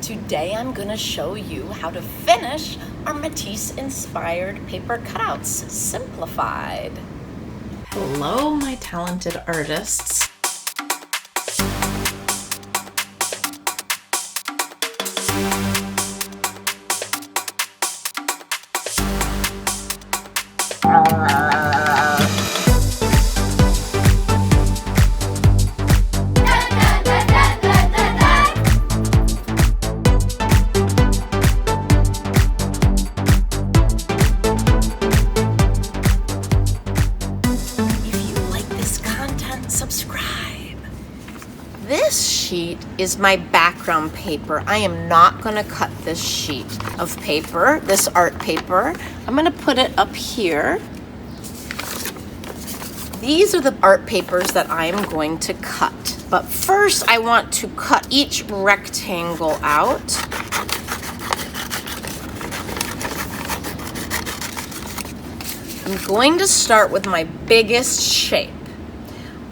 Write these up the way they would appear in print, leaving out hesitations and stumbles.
Today I'm going to show you how to finish our Matisse-inspired paper cutouts, Simplified. Hello, my talented artists. Subscribe. This sheet is my background paper. I am not going to cut this sheet of paper, this art paper. I'm going to put it up here. These are the art papers that I am going to cut. But first I want to cut each rectangle out. I'm going to start with my biggest shape.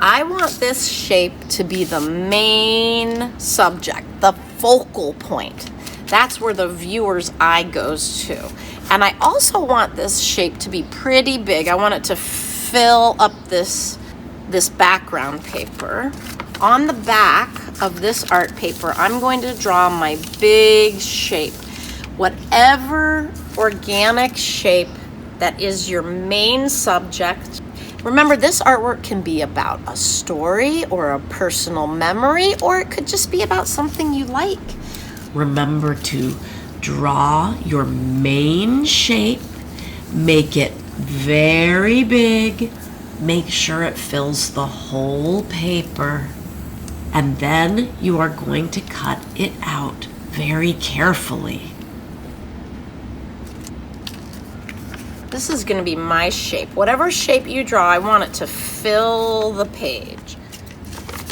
I want this shape to be the main subject, the focal point. That's where the viewer's eye goes to. And I also want this shape to be pretty big. I want it to fill up this background paper. On the back of this art paper, I'm going to draw my big shape. Whatever organic shape that is your main subject. Remember, this artwork can be about a story or a personal memory, or it could just be about something you like. Remember to draw your main shape, make it very big, make sure it fills the whole paper, and then you are going to cut it out very carefully. This is going to be my shape. Whatever shape you draw, I want it to fill the page.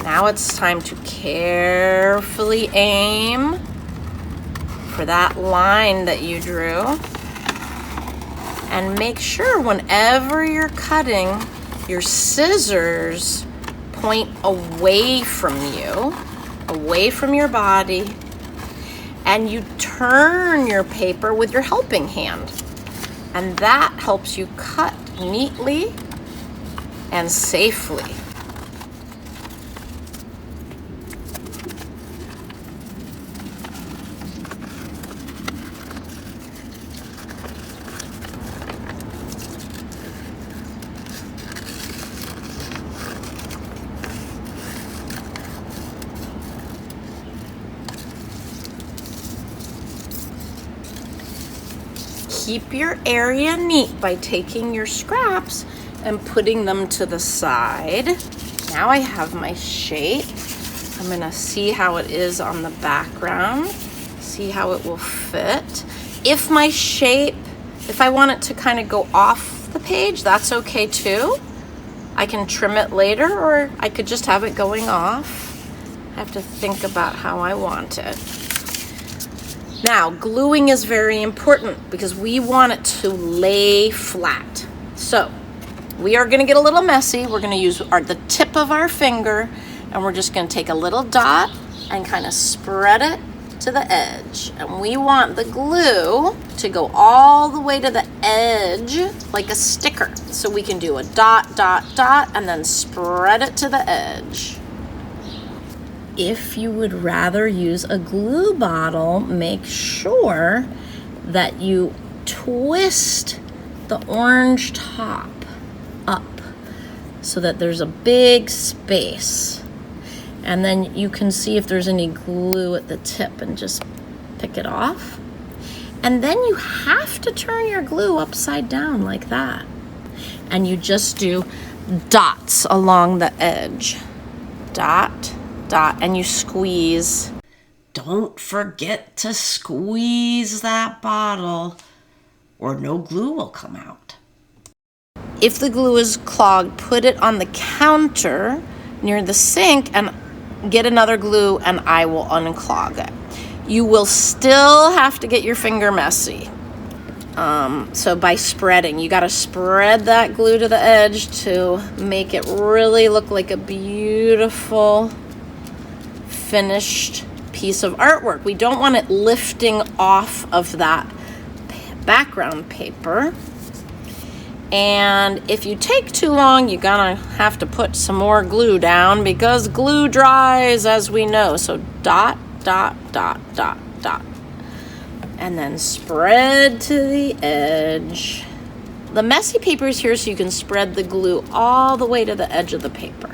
Now it's time to carefully aim for that line that you drew. And make sure whenever you're cutting, your scissors point away from you, away from your body, and you turn your paper with your helping hand. And that helps you cut neatly and safely. Keep your area neat by taking your scraps and putting them to the side. Now I have my shape. I'm gonna see how it is on the background, see how it will fit. If my shape, if I want it to kind of go off the page, that's okay too. I can trim it later, or I could just have it going off. I have to think about how I want it. Now, gluing is very important because we want it to lay flat. So, we are gonna get a little messy. We're gonna use the tip of our finger, and we're just gonna take a little dot and kind of spread it to the edge. And we want the glue to go all the way to the edge like a sticker. So we can do a dot, dot, dot, and then spread it to the edge. If you would rather use a glue bottle, make sure that you twist the orange top up so that there's a big space. And then you can see if there's any glue at the tip and just pick it off. And then you have to turn your glue upside down like that. And you just do dots along the edge. Dot, dot, and you squeeze. Don't forget to squeeze that bottle or no glue will come out. If the glue is clogged, put it on the counter near the sink and get another glue and I will unclog it. You will still have to get your finger messy. So by spreading, you gotta spread that glue to the edge to make it really look like a beautiful finished piece of artwork. We don't want it lifting off of that background paper. And if you take too long, you're gonna have to put some more glue down because glue dries, as we know. So dot, dot, dot, dot, dot. And then spread to the edge. The messy paper is here so you can spread the glue all the way to the edge of the paper.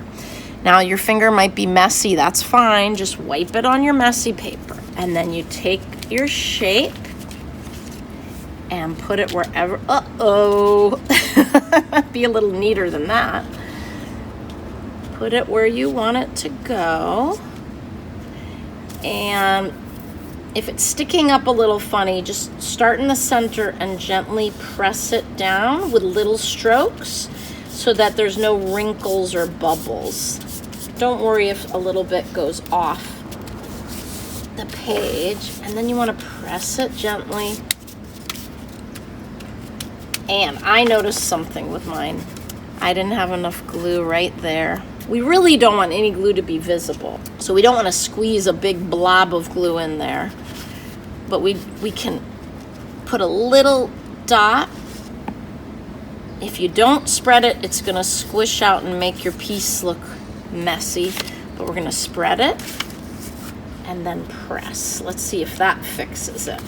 Now your finger might be messy, that's fine. Just wipe it on your messy paper. And then you take your shape and put it wherever, be a little neater than that. Put it where you want it to go. And if it's sticking up a little funny, just start in the center and gently press it down with little strokes so that there's no wrinkles or bubbles. Don't worry if a little bit goes off the page. And then you want to press it gently. And I noticed something with mine. I didn't have enough glue right there. We really don't want any glue to be visible. So we don't want to squeeze a big blob of glue in there. But we can put a little dot. If you don't spread it, it's gonna squish out and make your piece look messy. But we're gonna spread it and then press. Let's see if that fixes it.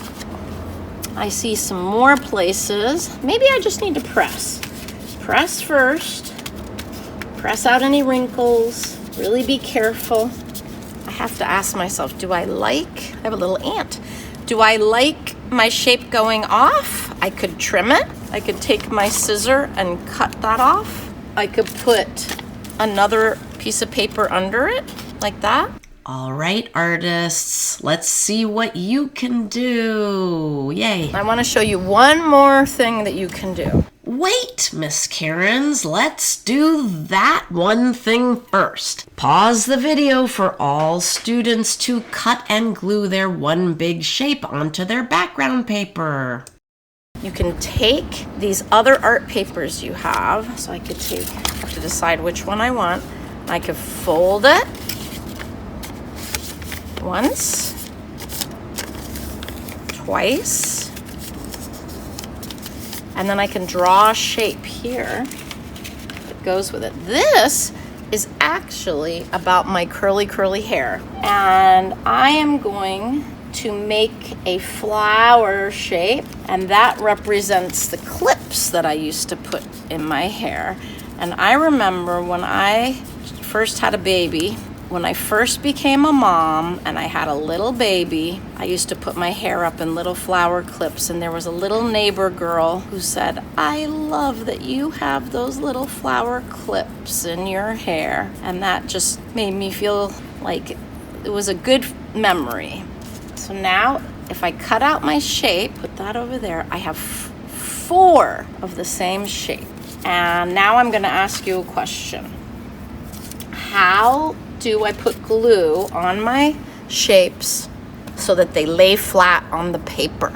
I see some more places. Maybe I just need to press. Press first. Press out any wrinkles. Really be careful. I have to ask myself, I have a little ant. Do I like my shape going off? I could trim it. I could take my scissor and cut that off. I could put another piece of paper under it, like that. All right, artists, let's see what you can do. Yay. I want to show you one more thing that you can do. Wait, Miss Cairns, let's do that one thing first. Pause the video for all students to cut and glue their one big shape onto their background paper. You can take these other art papers you have. So I have to decide which one I want. I could fold it once, twice, and then I can draw a shape here that goes with it. This is actually about my curly hair, and I am going to make a flower shape, and that represents the clips that I used to put in my hair. And I remember when I first had a baby, when I first became a mom and I had a little baby, I used to put my hair up in little flower clips, and there was a little neighbor girl who said, "I love that you have those little flower clips in your hair." And that just made me feel like it was a good memory. So now if I cut out my shape, put that over there, I have 4 of the same shape. And now I'm gonna ask you a question. How do I put glue on my shapes so that they lay flat on the paper?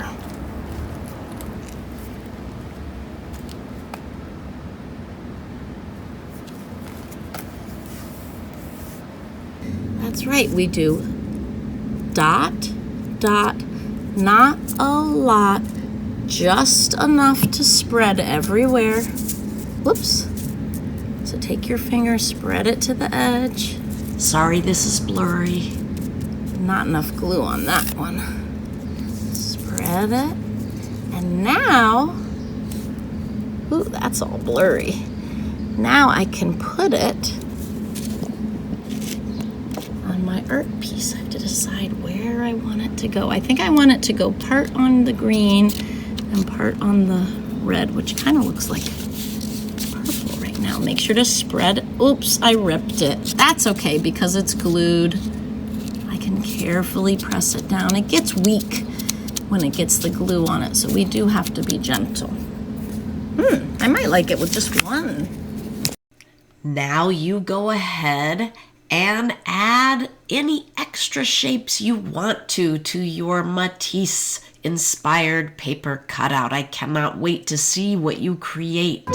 That's right, we do dot, dot, not a lot, just enough to spread everywhere. Whoops. So take your finger, spread it to the edge. Sorry, this is blurry. Not enough glue on that one. Spread it. And now, ooh, that's all blurry. Now I can put it on my art piece. I have to decide where I want it to go. I think I want it to go part on the green and part on the red, which kind of looks like purple right now. Make sure to spread. Oops, I ripped it. That's okay because it's glued. I can carefully press it down. It gets weak when it gets the glue on it, so we do have to be gentle. I might like it with just one. Now you go ahead and add any extra shapes you want to your Matisse inspired paper cutout. I cannot wait to see what you create.